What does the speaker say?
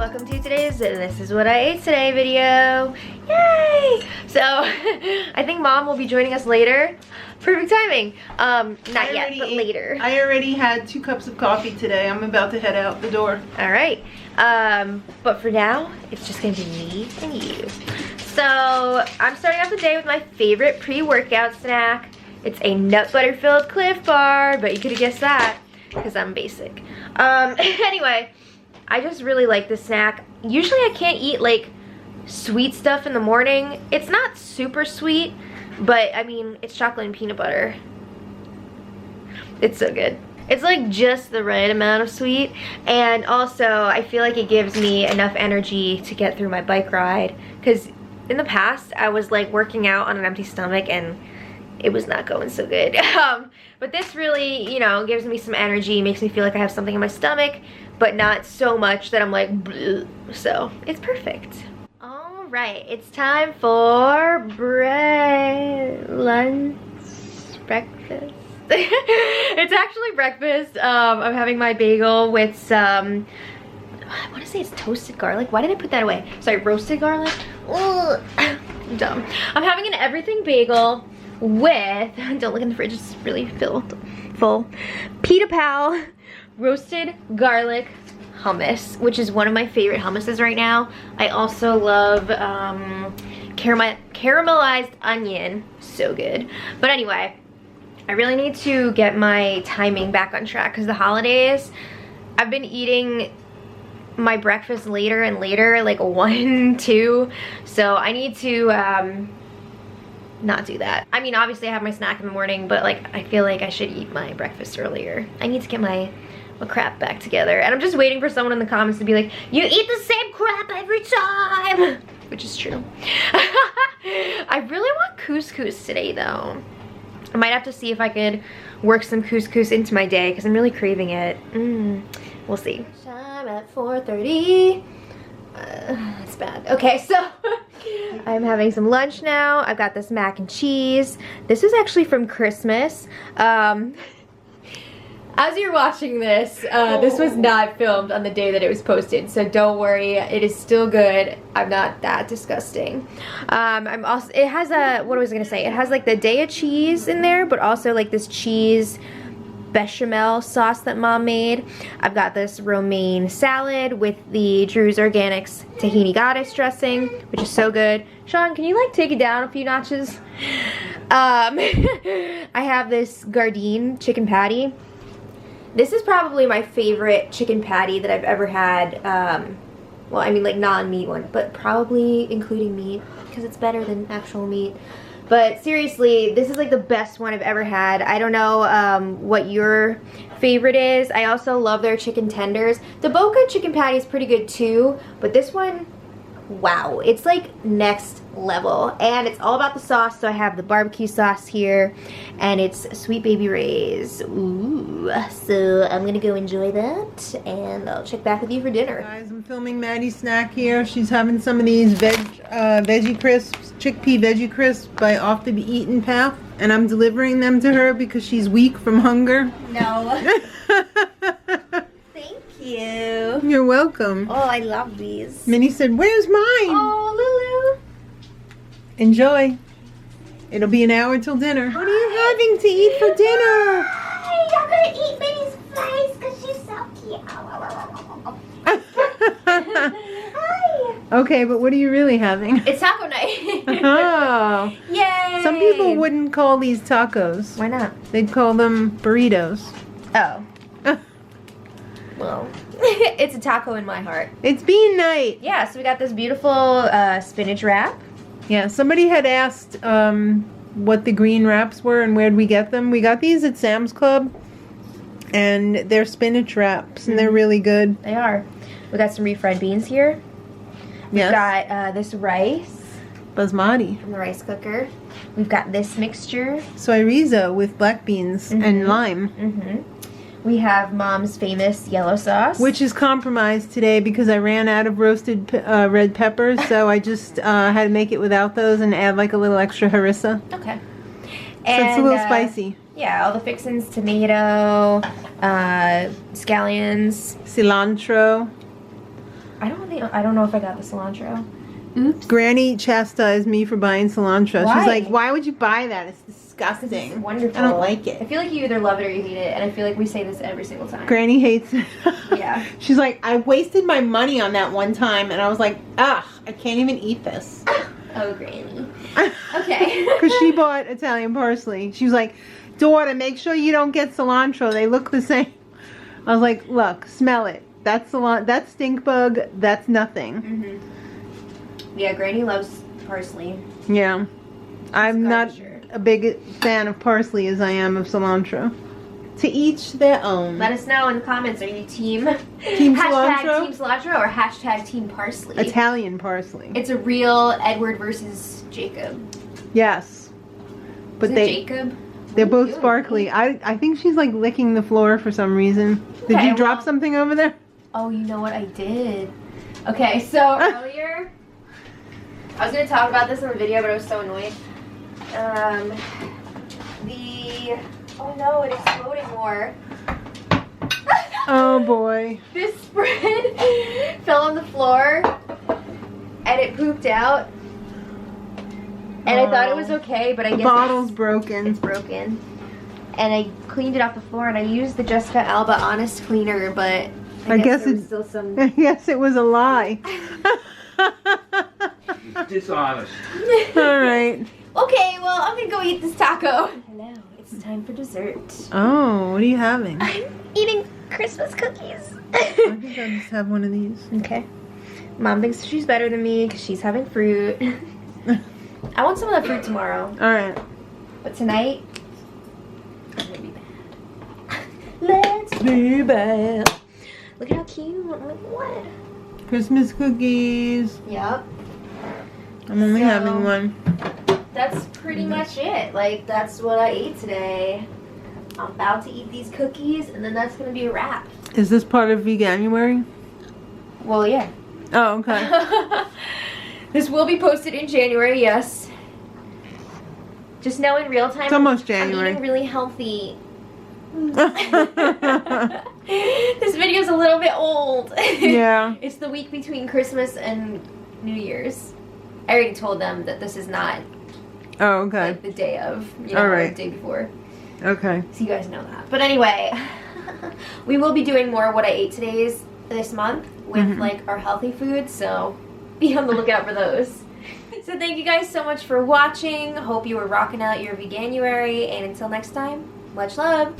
welcome to today's This Is What I Ate Today video. Yay! So, I think Mom will be joining us later. Perfect timing. Not yet, but later. I already had 2 cups of coffee today. I'm about to head out the door. Alright. But for now, it's just gonna be me and you. So, I'm starting off the day with my favorite pre-workout snack. It's a nut butter filled Cliff Bar, but you could have guessed that because I'm basic. Anyway, I just really like this snack. Usually I can't eat like sweet stuff in the morning. It's not super sweet, but I mean, it's chocolate and peanut butter. It's so good. It's like just the right amount of sweet, and also I feel like it gives me enough energy to get through my bike ride, because in the past I was like working out on an empty stomach and it was not going so good. But this really, you know, gives me some energy, makes me feel like I have something in my stomach, but not so much that I'm like, bleh. So it's perfect. All right, it's time for lunch, breakfast. It's actually breakfast. I'm having my bagel with some, I want to say it's toasted garlic. Why did I put that away? Sorry, roasted garlic. Ugh. Dumb. I'm having an everything bagel with, don't look in the fridge, it's really full, Pita Pal roasted garlic hummus, which is one of my favorite hummuses right now. I also love caramelized onion, so good. But anyway, I really need to get my timing back on track because the holidays, I've been eating my breakfast later and later, like 1, 2, so I need to not do that. I mean, obviously I have my snack in the morning, but like I feel like I should eat my breakfast earlier. I need to get my crap back together, and I'm just waiting for someone in the comments to be like, you eat the same crap every time, which is true. I really want couscous today though. I might have to see if I could work some couscous into my day because I'm really craving it. We'll see. Time at 4:30. It's bad. Okay, so I'm having some lunch now. I've got this mac and cheese. This is actually from Christmas. As you're watching this, this was not filmed on the day that it was posted, so don't worry, it is still good. I'm not that disgusting. I'm also, it has a, what was I gonna say? It has like the Daya cheese in there, but also like this cheese bechamel sauce that Mom made. I've got this romaine salad with the Drew's Organics tahini goddess dressing, which is so good. Sean, can you like take it down a few notches? I have this Gardein chicken patty. This is probably my favorite chicken patty that I've ever had. Well, I mean like non-meat one, but probably including meat because it's better than actual meat. But seriously, this is like the best one I've ever had. I don't know what your favorite is. I also love their chicken tenders. The Boca chicken patty is pretty good too, but this one, wow, it's like next level. And it's all about the sauce, so I have the barbecue sauce here, and it's Sweet Baby Ray's. Ooh, so I'm gonna go enjoy that, and I'll check back with you for dinner. Guys, I'm filming Maddie's snack here. She's having some of these veggie crisps, chickpea veggie crisps by Off the Eaten Path, and I'm delivering them to her because she's weak from hunger. No. Thank you. You're welcome. Oh, I love these. Minnie said, "Where's mine?" Oh, Lulu. Enjoy. It'll be an hour till dinner. What are you having to eat for dinner? Hi, I'm gonna eat Minnie's face because she's so cute. Hi. Okay, but what are you really having? It's taco night. Oh. Yay. Some people wouldn't call these tacos. Why not? They'd call them burritos. Oh. Well, it's a taco in my heart. It's bean night. Yeah, so we got this beautiful spinach wrap. Yeah, somebody had asked what the green wraps were and where'd we get them. We got these at Sam's Club, and they're spinach wraps, and they're really good. They are. We got some refried beans here. We've Yes. got this rice Basmati. from the rice cooker. We've got this mixture. Soy rizo with black beans and lime. We have Mom's famous yellow sauce. Which is compromised today because I ran out of roasted red peppers, so I just had to make it without those and add like a little extra harissa. Okay. So it's a little spicy. Yeah, all the fixins, tomato, scallions. Cilantro. I don't know if I got the cilantro. Oops. Granny chastised me for buying cilantro. Why? She's like, why would you buy that? It's disgusting. It's wonderful. I don't like it. I feel like you either love it or you hate it, and I feel like we say this every single time. Granny hates it. Yeah. She's like, I wasted my money on that one time, and I was like, ugh, I can't even eat this. Oh, Granny. Okay. Because she bought Italian parsley. She was like, daughter, make sure you don't get cilantro. They look the same. I was like, look, smell it. That's stink bug. That's nothing. Mm-hmm. Yeah, Granny loves parsley. Yeah. I'm not Sure. a big fan of parsley as I am of cilantro. To each their own. Let us know in the comments. Are you team Team hashtag cilantro? team cilantro or hashtag team parsley? Italian parsley. It's a real Edward versus Jacob. Yes. But Is it Jacob? they're What are you both doing? sparkly. I think she's like licking the floor for some reason. Did Okay, you drop well- something over there? Oh, you know what I did? Okay, so earlier, I was going to talk about this in the video, but I was so annoyed. Oh no, it exploded more. Oh boy. This spread fell on the floor, and it pooped out. And I thought it was okay, but I The guess bottle's it's broken. broken. And I cleaned it off the floor, and I used the Jessica Alba Honest Cleaner, but I guess there was still some... Yes, it was a lie. Dishonest. All right. Okay, well, I'm gonna go eat this taco. Hello, it's time for dessert. Oh, what are you having? I I'm eating Christmas cookies. think I'll just have one of these. Okay. Mom thinks she's better than me because she's having fruit. I want some of that fruit tomorrow. All right. But tonight, I'm gonna be bad. Let's be bad. Look at how cute. Like what? Christmas cookies. Yep. I'm only So- having one. That's pretty much it. Like, that's what I ate today. I'm about to eat these cookies, and then that's gonna be a wrap. Is this part of Veganuary? Well, yeah. Oh, okay. This will be posted in January, yes. Just know in real time, It's almost I'm January. eating really healthy. This video's a little bit old. Yeah. It's the week between Christmas and New Year's. I already told them that this is not Oh, okay. like the day of, you know, All or right. the day before. Okay. So you guys know that. But anyway, we will be doing more what I ate today's this month with like our healthy food, so be on the lookout for those. So thank you guys so much for watching. Hope you were rocking out your Veganuary, and until next time, much love.